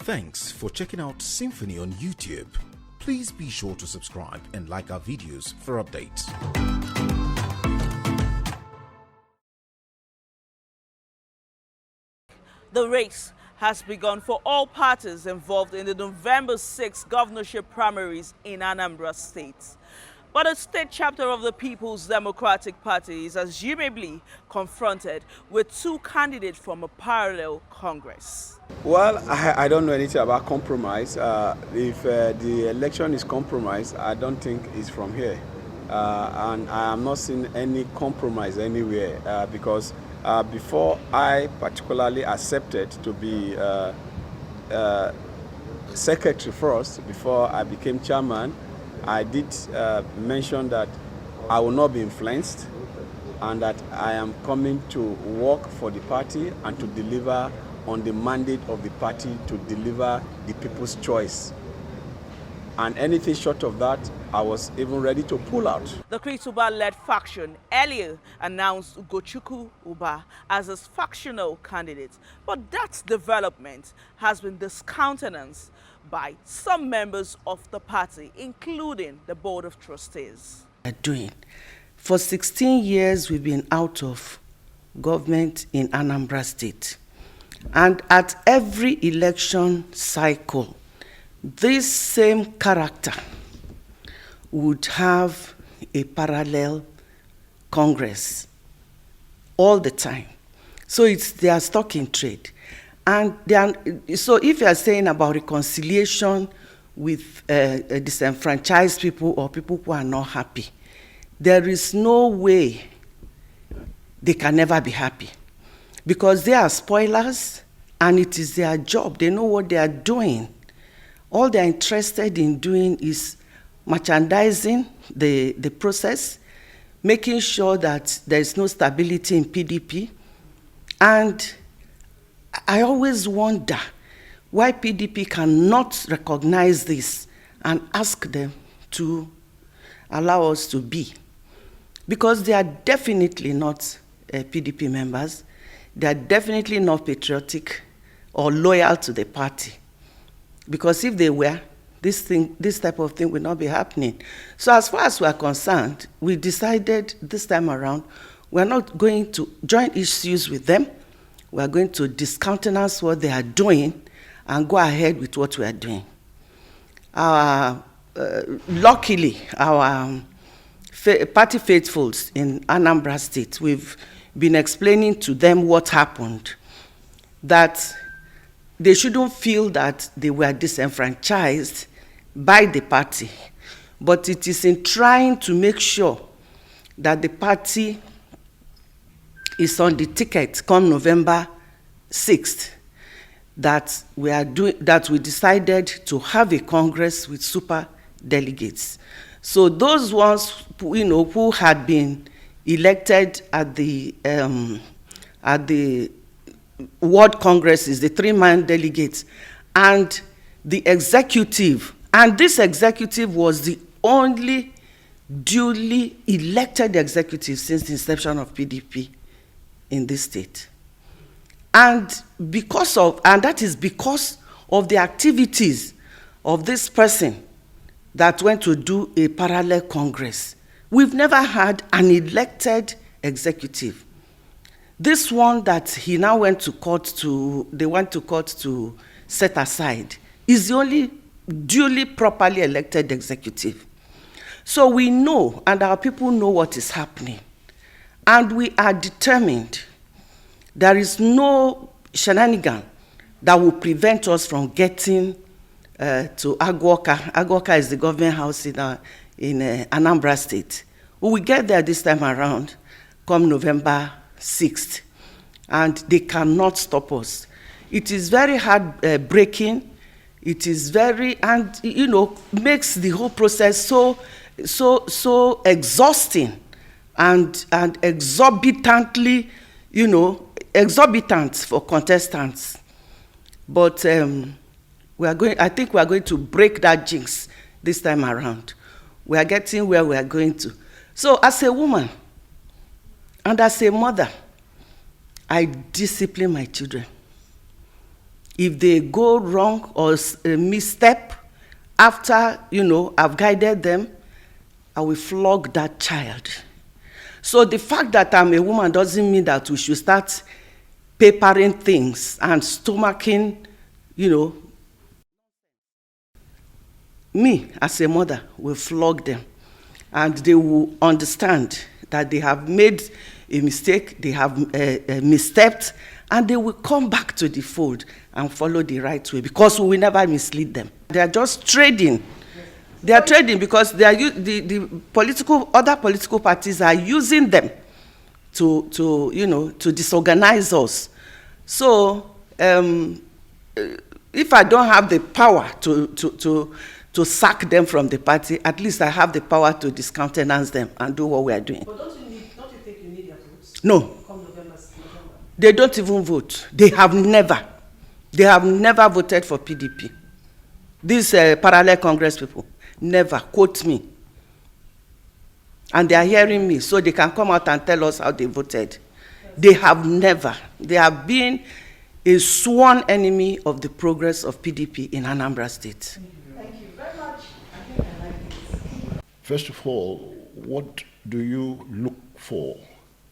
Thanks for checking out SYMFONI on YouTube. Please be sure to subscribe and like our videos for updates. The race has begun for all parties involved in the November 6 governorship primaries in Anambra State. But the state chapter of the Peoples Democratic Party is assumably confronted with two candidates from a parallel Congress. Well, I don't know anything about compromise. If the election is compromised, I don't think it's from here. And I am not seeing any compromise anywhere because before I particularly accepted to be secretary first, before I became chairman, I did mention that I will not be influenced and that I am coming to work for the party and to deliver on the mandate of the party to deliver the people's choice. And anything short of that, I was even ready to pull out. The Chris Uba-led faction earlier announced Ugochukwu Uba as its factional candidate, but that development has been discountenanced by some members of the party, including the Board of Trustees. For 16 years, we've been out of government in Anambra State. And at every election cycle, this same character would have a parallel Congress all the time. So they are stuck in trade. And so if you are saying about reconciliation with disenfranchised people or people who are not happy, there is no way they can never be happy because they are spoilers and it is their job. They know what they are doing. All they are interested in doing is merchandising the process, making sure that there is no stability in PDP. And I always wonder why PDP cannot recognize this and ask them to allow us to be. Because they are definitely not PDP members. They are definitely not patriotic or loyal to the party. Because if they were, this type of thing would not be happening. So as far as we are concerned, we decided this time around, we are not going to join issues with them. We are going to discountenance what they are doing and go ahead with what we are doing. Luckily, our party faithfuls in Anambra State, we've been explaining to them what happened, that they shouldn't feel that they were disenfranchised by the party, but it is in trying to make sure that the party is on the ticket come November 6th that we decided to have a Congress with super delegates. So those ones who had been elected at the World Congresses, the 3-man delegates, and the executive, and this executive was the only duly elected executive since the inception of PDP in this state. And that is because of the activities of this person that went to do a parallel Congress. We've never had an elected executive. This one that he now went to court to set aside is the only duly properly elected executive. So we know, and our people know what is happening. And we are determined. There is no shenanigan that will prevent us from getting to Agwoka. Agwoka is the government house in Anambra State. We will get there this time around, come November 6th. And they cannot stop us. It is very heartbreaking. It is makes the whole process so exhausting and exorbitantly, exorbitant for contestants. But I think we are going to break that jinx this time around. We are getting where we are going to. So as a woman and as a mother, I discipline my children. If they go wrong or misstep, after, I've guided them, I will flog that child. So the fact that I'm a woman doesn't mean that we should start papering things and stomaching, Me, as a mother, will flog them. And they will understand that they have made a mistake, they have misstepped, and they will come back to the fold and follow the right way, because we will never mislead them. They are just trading. They are trading because they are the other political parties are using them to disorganize us. So if I don't have the power to sack them from the party, at least I have the power to discountenance them and do what we are doing. But don't you think you need their votes? No. Come November. They don't even vote. They have never voted for PDP. These parallel Congress people, never, quote me. And they are hearing me, so they can come out and tell us how they voted. They have never. They have been a sworn enemy of the progress of PDP in Anambra State. Thank you very much. I think I like this. First of all, what do you look for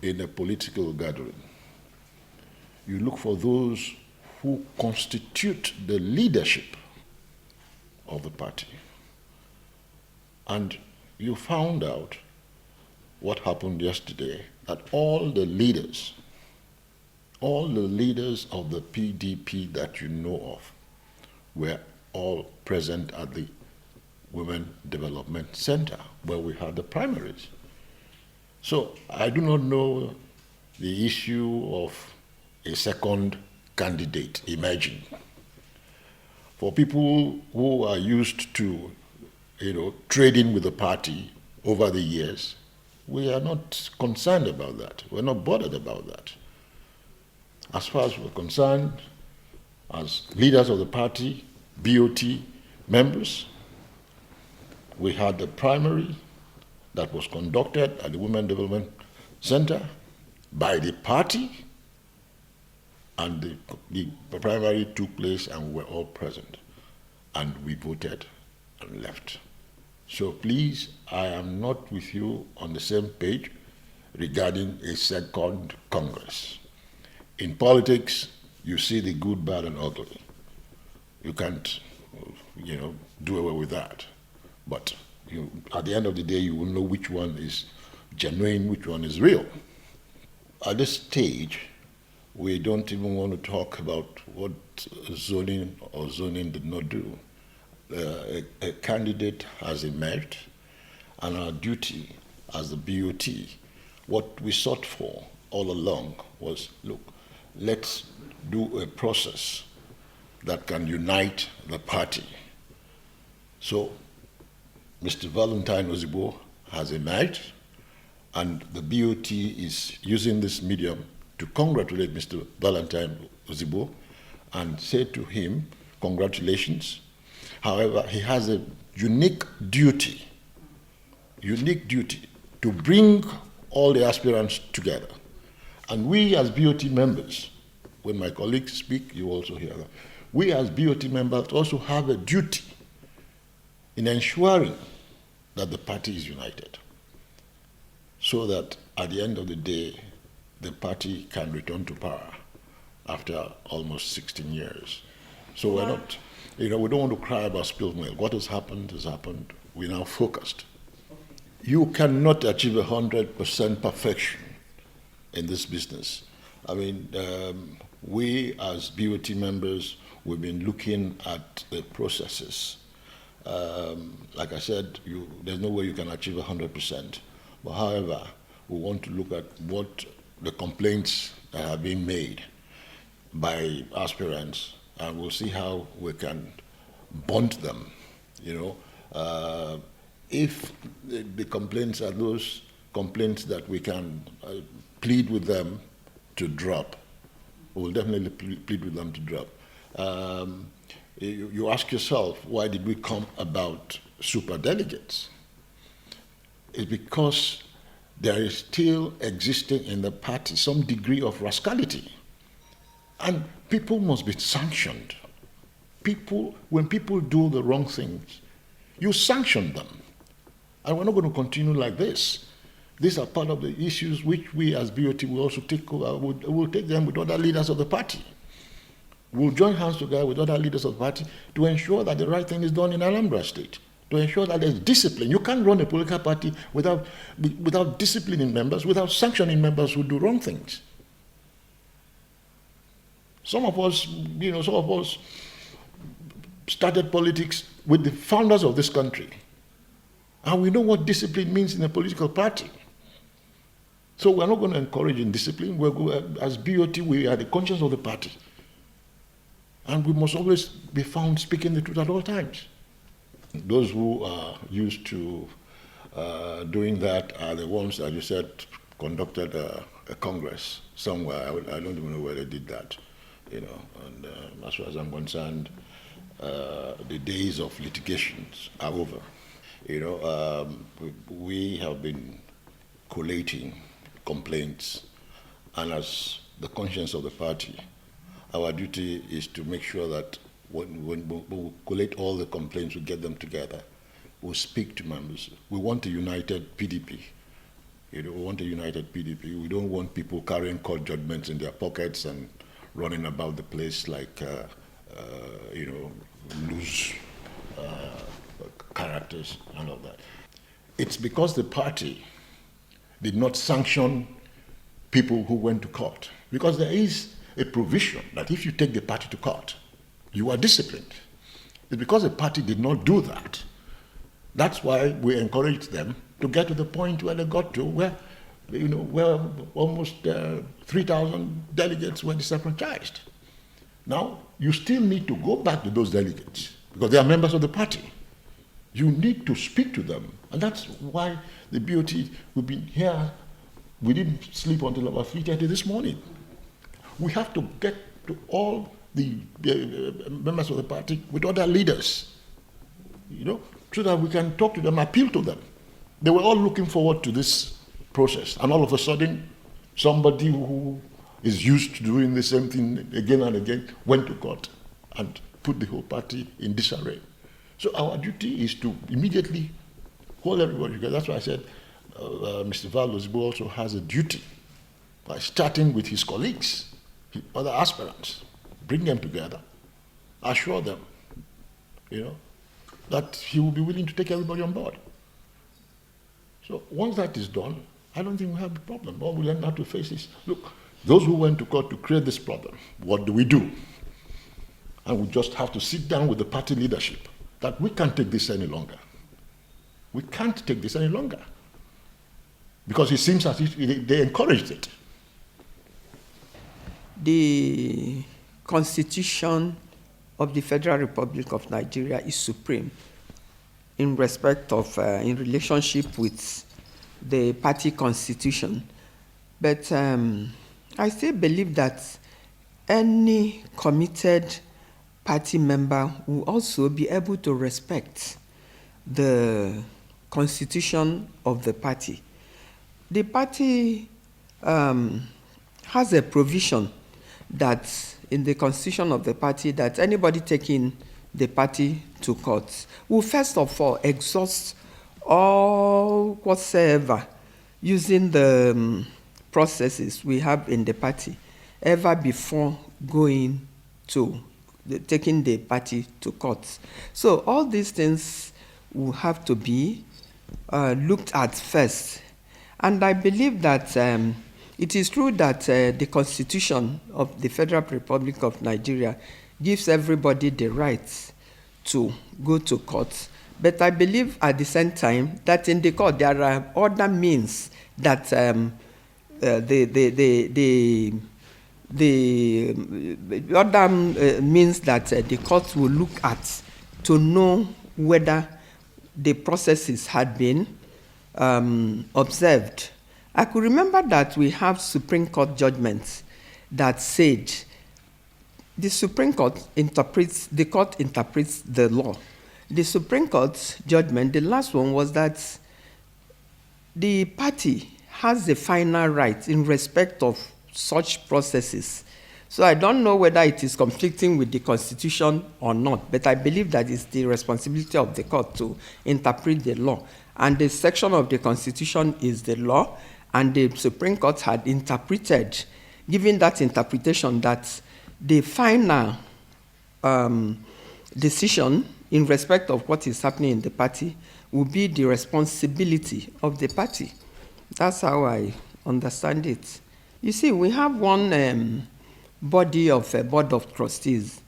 in a political gathering? You look for those who constitute the leadership of the party. And you found out what happened yesterday, that all the leaders of the PDP that you know of were all present at the Women Development Center where we had the primaries. So I do not know the issue of a second candidate emerging. For people who are used to, trading with the party over the years, we are not concerned about that. We're not bothered about that. As far as we're concerned, as leaders of the party, B.O.T members, we had the primary that was conducted at the Women Development Center by the party, and the primary took place and we were all present. And we voted and left. So please, I am not with you on the same page regarding a second Congress. In politics, you see the good, bad, and ugly. You can't, do away with that. But at the end of the day, you will know which one is genuine, which one is real. At this stage, we don't even want to talk about what zoning or zoning did not do. A candidate has emerged, and our duty as the B.O.T, what we sought for all along was, look, let's do a process that can unite the party. So Mr. Valentine Ozigbo has emerged, and the B.O.T is using this medium to congratulate Mr. Valentine Ozigbo and say to him, congratulations. However, he has a unique duty to bring all the aspirants together. And we as B.O.T members, when my colleagues speak, you also hear that, we as B.O.T members also have a duty in ensuring that the party is united, so that at the end of the day, the party can return to power after almost 16 years. So we're not, we don't want to cry about spilled milk. What has happened has happened. We're now focused. You cannot achieve 100% perfection in this business. I mean, we as BOT members, we've been looking at the processes. Like I said, there's no way you can achieve 100%. But however, we want to look at what the complaints that have been made by aspirants, and we'll see how we can bond them. If the complaints are those complaints that we can plead with them to drop, we'll definitely plead with them to drop. You ask yourself, why did we come about superdelegates? It's because there is still existing in the party some degree of rascality. And People must be sanctioned. When people do the wrong things, you sanction them. And we're not going to continue like this. These are part of the issues which we as B.O.T. will also take we'll take them with other leaders of the party. We'll join hands together with other leaders of the party to ensure that the right thing is done in Anambra State, to ensure that there's discipline. You can't run a political party without disciplining members, without sanctioning members who do wrong things. Some of us started politics with the founders of this country. And we know what discipline means in a political party. So we're not going to encourage indiscipline. As B.O.T., we are the conscience of the party. And we must always be found speaking the truth at all times. Those who are used to doing that are the ones that you said conducted a congress somewhere. I don't even know where they did that. And as far as I'm concerned, the days of litigations are over. We have been collating complaints, and as the conscience of the party, our duty is to make sure that when we collate all the complaints, we get them together, we'll speak to members. We want a united PDP. We want a united PDP. We don't want people carrying court judgments in their pockets and running about the place like, loose characters and all that. It's because the party did not sanction people who went to court. Because there is a provision that if you take the party to court, you are disciplined. It's because the party did not do that. That's why we encouraged them to get to the point where they got to, where almost 3,000 delegates were disenfranchised. Now, you still need to go back to those delegates because they are members of the party. You need to speak to them. And that's why the B.O.T. we've been here. We didn't sleep until about 3:30 this morning. We have to get to all the members of the party with other leaders, so that we can talk to them, appeal to them. They were all looking forward to this process. And all of a sudden, somebody who is used to doing the same thing again and again went to court and put the whole party in disarray. So our duty is to immediately hold everybody together. That's why I said Mr. Valosbo also has a duty by starting with his colleagues, other aspirants, bring them together, assure them, that he will be willing to take everybody on board. So once that is done, I don't think we have a problem. All we learn how to face is, look, those who went to court to create this problem, what do we do? And we just have to sit down with the party leadership that we can't take this any longer. We can't take this any longer. Because it seems as if they encouraged it. The Constitution of the Federal Republic of Nigeria is supreme in respect of, in relationship with the party constitution. But I still believe that any committed party member will also be able to respect the constitution of the party. The party has a provision that in the constitution of the party that anybody taking the party to court will first of all exhaust all whatsoever using the processes we have in the party ever before going to taking the party to court. So all these things will have to be looked at first. And I believe that it is true that the Constitution of the Federal Republic of Nigeria gives everybody the right to go to court. But I believe at the same time that in the court there are other means that the other means that the court will look at to know whether the processes had been observed. I could remember that we have Supreme Court judgments that said the Supreme Court interprets the law. The Supreme Court judgment, the last one, was that the party has the final right in respect of such processes So I don't know whether it is conflicting with the Constitution or not, but I believe that it's the responsibility of the court to interpret the law. And the section of the Constitution is the law, and the Supreme Court had interpreted, given that interpretation, that the final decision in respect of what is happening in the party will be the responsibility of the party. That's how I understand it. You see, we have one body of a board of trustees,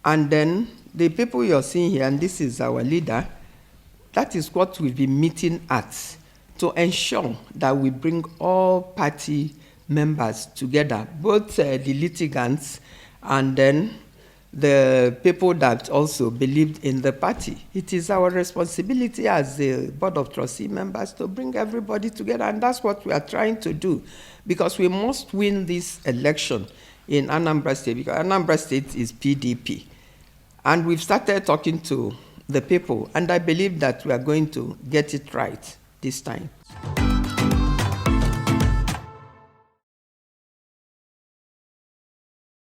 and then the people you're seeing here, and this is our leader, that is what we'll be meeting at to ensure that we bring all party members together, both the litigants and then the people that also believed in the party. It is our responsibility as the Board of Trustee members to bring everybody together, and that's what we are trying to do, because we must win this election in Anambra State, because Anambra State is PDP. And we've started talking to the people, and I believe that we are going to get it right this time.